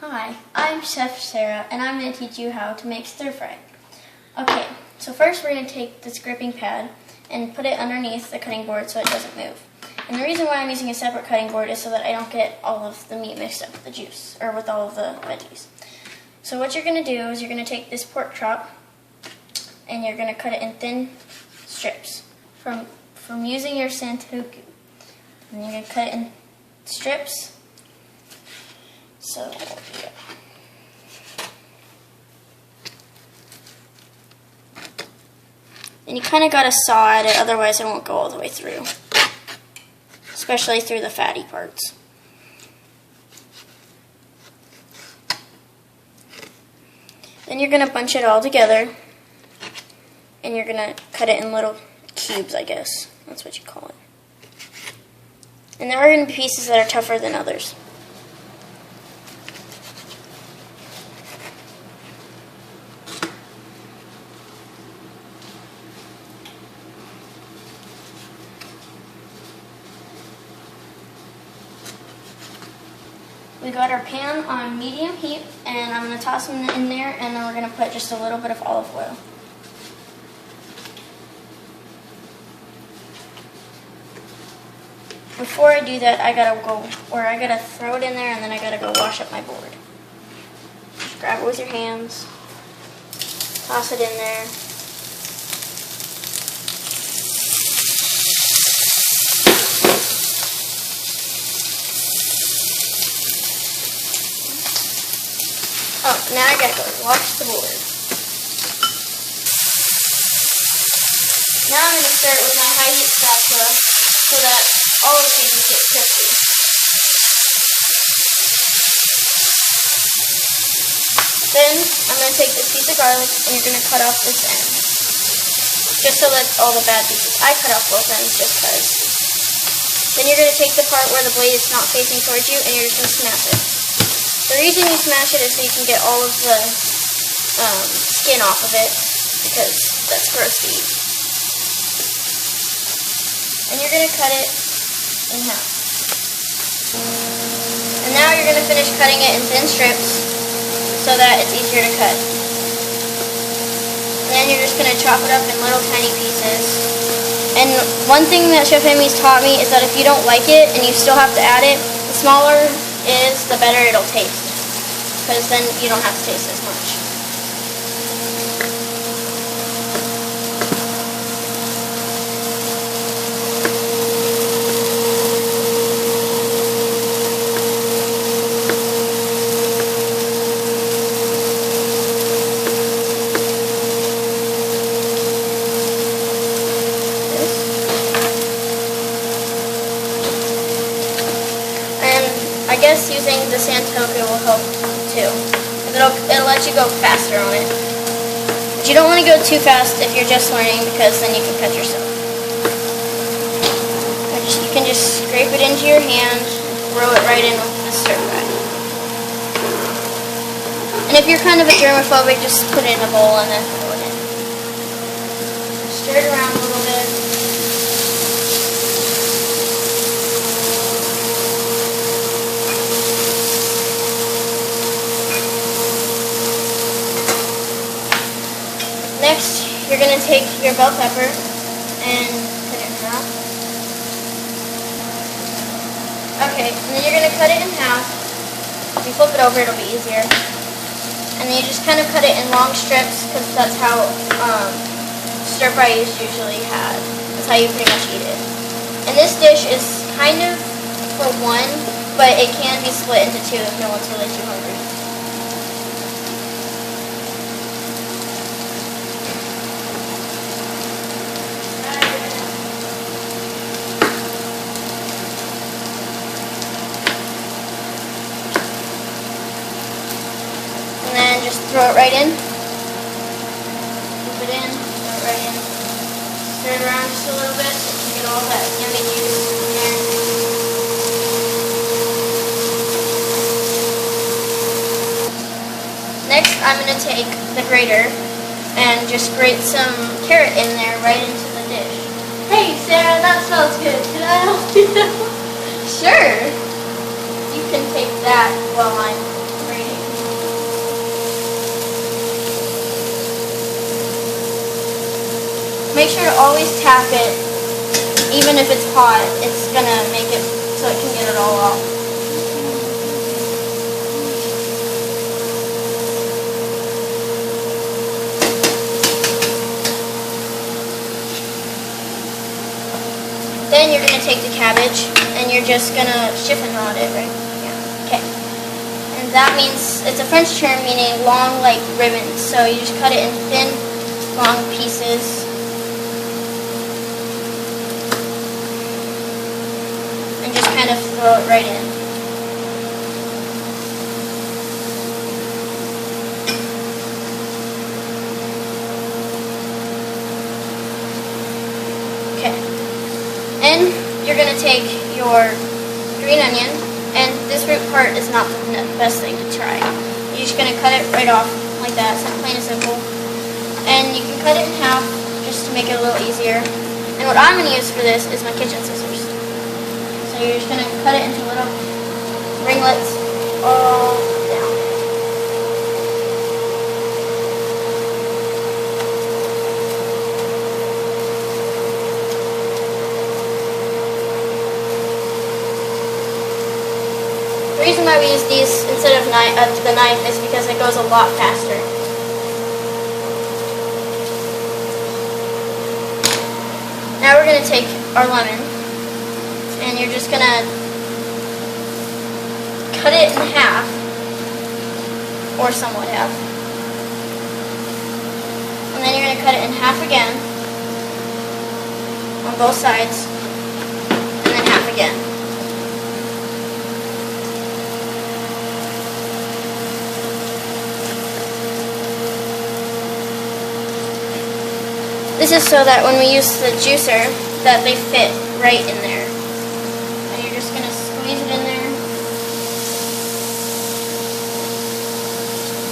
Hi, I'm Chef Sara, and I'm going to teach you how to make stir fry. Okay, so first we're going to take this gripping pad and put it underneath the cutting board so it doesn't move. And the reason why I'm using a separate cutting board is so that I don't get all of the meat mixed up with the juice, or with all of the veggies. So what you're going to do is you're going to take this pork chop and you're going to cut it in thin strips from using your santoku. And you're going to cut it in strips. So, yeah. And you kind of got to saw at it, otherwise it won't go all the way through. Especially through the fatty parts. Then you're going to bunch it all together. And you're going to cut it in little cubes, I guess. That's what you call it. And there are going to be pieces that are tougher than others. We got our pan on medium heat, and I'm going to toss them in there, and then we're going to put just a little bit of olive oil. Before I do that, I gotta throw it in there, and then I gotta go wash up my board. Just grab it with your hands, toss it in there. Oh, now I gotta go wash the board. Now I'm gonna start with my high heat spatula so that all the pieces get crispy. Then I'm going to take this piece of garlic and you're going to cut off this end. Just so that all the bad pieces. I cut off both ends just because. Then you're going to take the part where the blade is not facing towards you and you're just going to smash it. The reason you smash it is so you can get all of the skin off of it, because that's gross to eat. And you're going to cut it in half. And now you're going to finish cutting it in thin strips so that it's easier to cut. And then you're just going to chop it up in little tiny pieces. And one thing that Chef Amy's taught me is that if you don't like it and you still have to add it, the smaller it is, the better it'll taste. Because then you don't have to taste as much. I guess using the santoku will help too. It'll let you go faster on it. But you don't want to go too fast if you're just learning, because then you can cut yourself. You can just scrape it into your hand, throw it right in with the stir fry. And if you're kind of a germophobic, just put it in a bowl and then throw it in. Stir it around a little bit. Next, you're going to take your bell pepper and cut it in half. Okay, and then you're going to cut it in half. If you flip it over, it'll be easier. And then you just kind of cut it in long strips, because that's how stir fry is usually had. That's how you pretty much eat it. And this dish is kind of for one, but it can be split into two if no one's really too hungry. Just throw it right in. Keep it in, throw it right in. Stir it around just a little bit so you can get all that yummy juice in there. Next, I'm going to take the grater and just grate some carrot in there right into the dish. Hey Sarah, that smells good. Can I help you? Sure. You can take that while I'm grating. Make sure to always tap it, even if it's hot. It's gonna make it so it can get it all off. Then you're gonna take the cabbage and you're just gonna chiffonade it, right? Yeah. Okay. And that means it's a French term meaning long like ribbons. So you just cut it in thin, long pieces. And just kind of throw it right in. Okay. And you're going to take your green onion, and this root part is not the best thing to try. You're just going to cut it right off like that, so plain and simple. And you can cut it in half just to make it a little easier. And what I'm going to use for this is my kitchen scissors. So you're just going to cut it into little ringlets all down. The reason why we use these instead of the knife is because it goes a lot faster. Now we're going to take our lemon, and you're just going to cut it in half, or somewhat half. And then you're going to cut it in half again, on both sides, and then half again. This is so that when we use the juicer, that they fit right in there. And you're just going to squeeze it in there.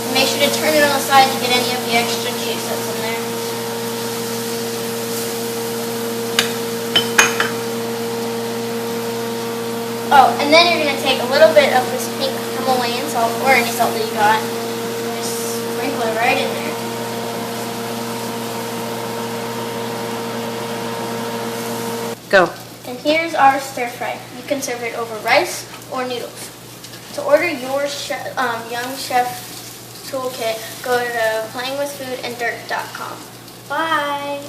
And make sure to turn it on the side to get any of the extra juice that's in there. Oh, and then you're going to take a little bit of this pink Himalayan salt, or any salt that you got, and just sprinkle it right in there. Go. And here's our stir fry. You can serve it over rice or noodles. To order your Young Chef Toolkit, go to playingwithfoodanddirt.com. Bye!